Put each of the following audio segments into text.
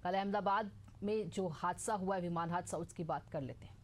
कल अहमदाबाद में जो हादसा हुआ है, विमान हादसा, उसकी बात कर लेते हैं।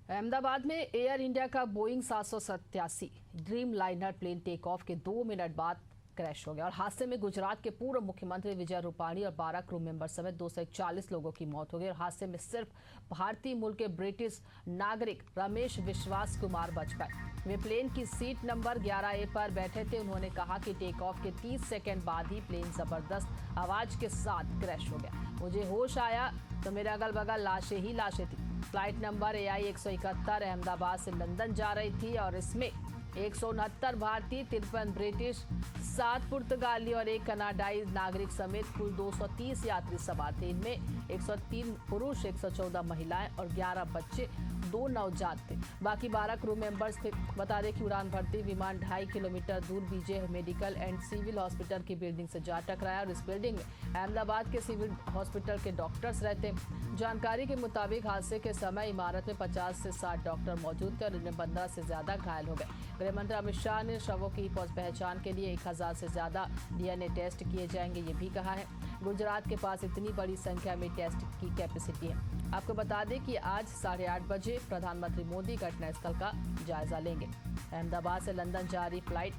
अहमदाबाद में एयर इंडिया का Boeing 787 Dreamliner plane take off के 2 मिनट बाद क्रैश हो गया और हादसे में गुजरात के पूर्व मुख्यमंत्री विजय रूपाणी और 12 क्रू मेंबर समेत 241 लोगों की मौत हो गई और हादसे में सिर्फ भारतीय मूल के ब्रिटिश नागरिक रमेश विश्वास कुमार बच पाए। वे प्लेन की सीट नंबर 11A पर बैठे थे। उन्होंने कहा कि टेक ऑफ के 30 सेकेंड बाद ही प्लेन जबरदस्त आवाज के साथ क्रैश हो गया। मुझे होश आया तो मेरे अगल बगल लाशें ही लाशें थी। फ्लाइट नंबर AI 171 अहमदाबाद से लंदन जा रही थी और इसमें 169 भारतीय, 53 ब्रिटिश, 7 पुर्तगाली और 1 कनाडाई नागरिक समेत कुल 230 यात्री सवार थे। इनमें 103 पुरुष, 114 महिलाएं और 11 बच्चे, 2 नवजात थे। बाकी 12 क्रू मेंबर्स थे। बता दें कि उड़ान भरती विमान 2.5 किलोमीटर दूर BJ medical and civil hospital की बिल्डिंग से जा टकराया और इस बिल्डिंग में अहमदाबाद के सिविल हॉस्पिटल के डॉक्टर्स रहते हैं। जानकारी के मुताबिक हादसे के समय इमारत में 50 से 60 डॉक्टर मौजूद थे और इनमें 15 से ज्यादा घायल हो गए। गृह मंत्री अमित शाह ने शवों की पहचान के लिए 1000 से ज्यादा DNA टेस्ट किए जाएंगे, ये भी कहा है। गुजरात के पास इतनी बड़ी संख्या में टेस्ट की कैपेसिटी है। आपको बता दें कि आज 8:30 बजे प्रधानमंत्री मोदी घटनास्थल का जायजा लेंगे। अहमदाबाद से लंदन जा रही फ्लाइट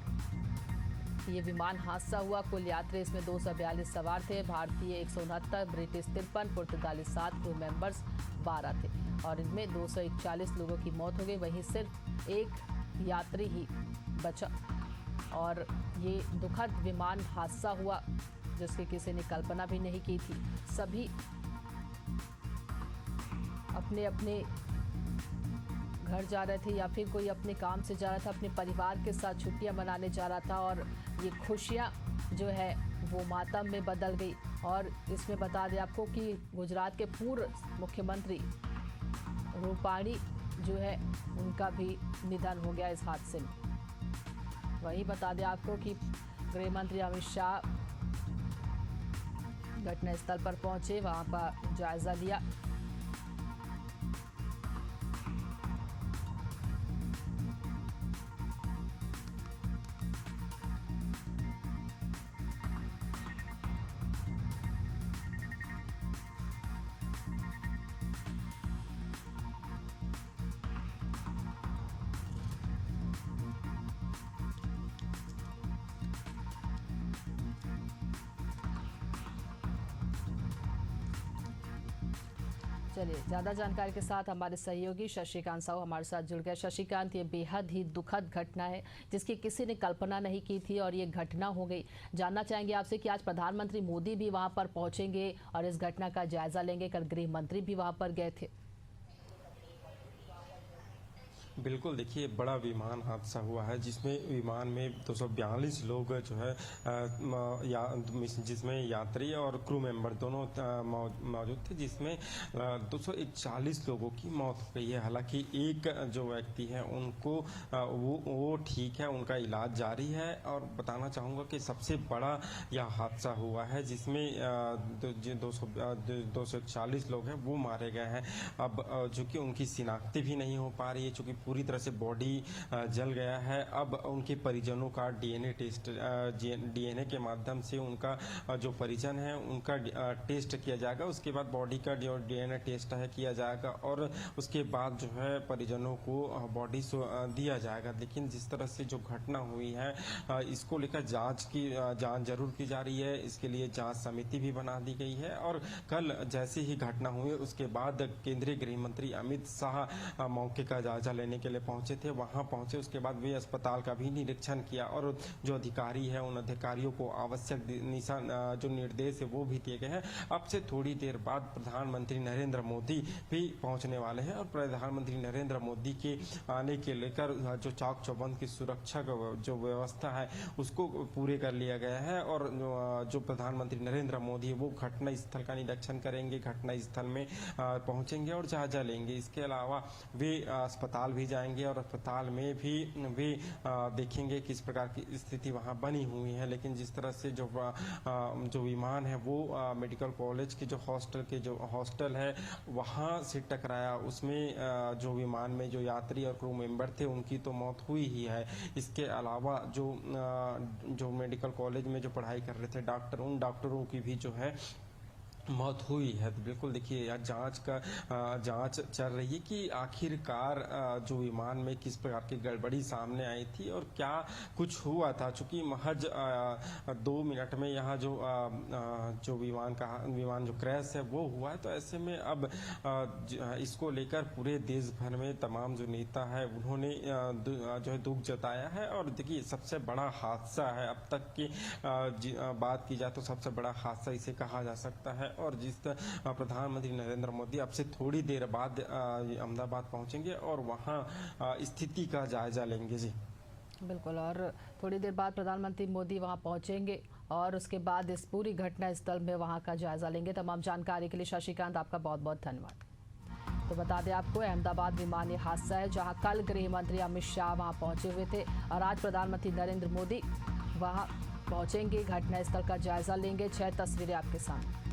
ये विमान हादसा हुआ। कुल यात्री इसमें 242 सवार थे। भारतीय 169, ब्रिटिश 53, पुर्तगाली 7, क्रू मेंबर्स 12 थे और इनमें 241 लोगों की मौत हो गई। वहीं सिर्फ एक यात्री ही बचा और ये दुखद विमान हादसा हुआ जिसकी किसी ने कल्पना भी नहीं की थी। सभी अपने अपने घर जा रहे थे या फिर कोई अपने काम से जा रहा था, अपने परिवार के साथ छुट्टियां मनाने जा रहा था और ये खुशियां जो है वो मातम में बदल गई। और इसमें बता दें आपको कि गुजरात के पूर्व मुख्यमंत्री रूपाणी जो है उनका भी निधन हो गया इस हादसे में। वही बता दें आपको कि गृह मंत्री अमित शाह घटनास्थल पर पहुंचे, वहां पर जायजा लिया। चलिए ज्यादा जानकारी के साथ हमारे सहयोगी शशिकांत साहू हमारे साथ जुड़ गए। शशिकांत, ये बेहद ही दुखद घटना है जिसकी किसी ने कल्पना नहीं की थी और ये घटना हो गई। जानना चाहेंगे आपसे कि आज प्रधानमंत्री मोदी भी वहां पर पहुंचेंगे और इस घटना का जायजा लेंगे। कल गृह मंत्री भी वहां पर गए थे। बिल्कुल, देखिए बड़ा विमान हादसा हुआ है जिसमें विमान में 242 लोग जो है जिसमें यात्री और क्रू मेंबर दोनों मौजूद थे, जिसमें 241 लोगों की मौत हो गई है। हालांकि एक जो व्यक्ति है उनको वो ठीक है, उनका इलाज जारी है। और बताना चाहूँगा कि सबसे बड़ा यह हादसा हुआ है जिसमें 241 लोग हैं वो मारे गए हैं। अब चूँकि उनकी शिनाख्ती भी नहीं हो पा रही है, चूँकि पूरी तरह से बॉडी जल गया है। अब उनके परिजनों का DNA टेस्ट DNA के माध्यम से उनका जो परिजन है उनका टेस्ट किया जाएगा। उसके बाद बॉडी का जो DNA टेस्ट है किया जाएगा और उसके बाद जो है परिजनों को बॉडी दिया जाएगा। लेकिन जिस तरह से जो घटना हुई है इसको लेकर जांच जरूर की जा रही है। इसके लिए जांच समिति भी बना दी गई है और कल जैसे ही घटना हुई उसके बाद केंद्रीय गृह मंत्री अमित शाह मौके का जायजा लेने के लिए पहुंचे थे। वहां पहुंचे उसके बाद वे अस्पताल का भी निरीक्षण किया और जो अधिकारी है उन अधिकारियों को आवश्यक जो निर्देश है वो भी दिए गए हैं। अब से थोड़ी देर बाद प्रधानमंत्री नरेंद्र मोदी भी पहुंचने वाले हैं और प्रधानमंत्री नरेंद्र मोदी के आने के लेकर जो चाक चौबंद की सुरक्षा जो व्यवस्था है उसको पूरे कर लिया गया है। और जो प्रधानमंत्री नरेंद्र मोदी है वो घटना स्थल का निरीक्षण करेंगे, घटना स्थल में पहुंचेंगे और जायजा लेंगे। इसके अलावा वे अस्पताल भी जाएंगे और अस्पताल में भी देखेंगे किस प्रकार की स्थिति वहां बनी हुई है। लेकिन जिस तरह से जो विमान है वो मेडिकल कॉलेज के जो हॉस्टल है वहां से टकराया, उसमें जो विमान में जो यात्री और क्रू मेंबर थे उनकी तो मौत हुई ही है। इसके अलावा जो मेडिकल कॉलेज में जो पढ़ाई कर रहे थे उन डॉक्टरों की भी जो है मौत हुई है। तो बिल्कुल देखिए यार जांच चल रही है कि आखिरकार जो विमान में किस प्रकार की गड़बड़ी सामने आई थी और क्या कुछ हुआ था। चूंकि महज 2 मिनट में यहाँ जो विमान जो क्रैश है वो हुआ है, तो ऐसे में अब इसको लेकर पूरे देश भर में तमाम जो नेता है उन्होंने जो है दुख जताया है। और देखिए सबसे बड़ा हादसा है अब तक की बात की जाए तो सबसे बड़ा हादसा इसे कहा जा सकता है। और जिस प्रधानमंत्री नरेंद्र मोदी अब से थोड़ी देर बाद अहमदाबाद पहुंचेंगे और वहां स्थिति का जायजा लेंगे। जी बिल्कुल, और थोड़ी देर बाद प्रधानमंत्री मोदी वहां पहुंचेंगे और उसके बाद इस पूरी घटना स्थल में वहां का जायजा लेंगे। तमाम जानकारी के लिए शशिकांत आपका बहुत बहुत धन्यवाद। तो बता दें आपको, अहमदाबाद विमानी हादसा है जहां कल गृह मंत्री अमित शाह वहां पहुंचे हुए थे और आज प्रधानमंत्री नरेंद्र मोदी वहां पहुंचेंगे, घटनास्थल का जायजा लेंगे। 6 तस्वीरें आपके सामने।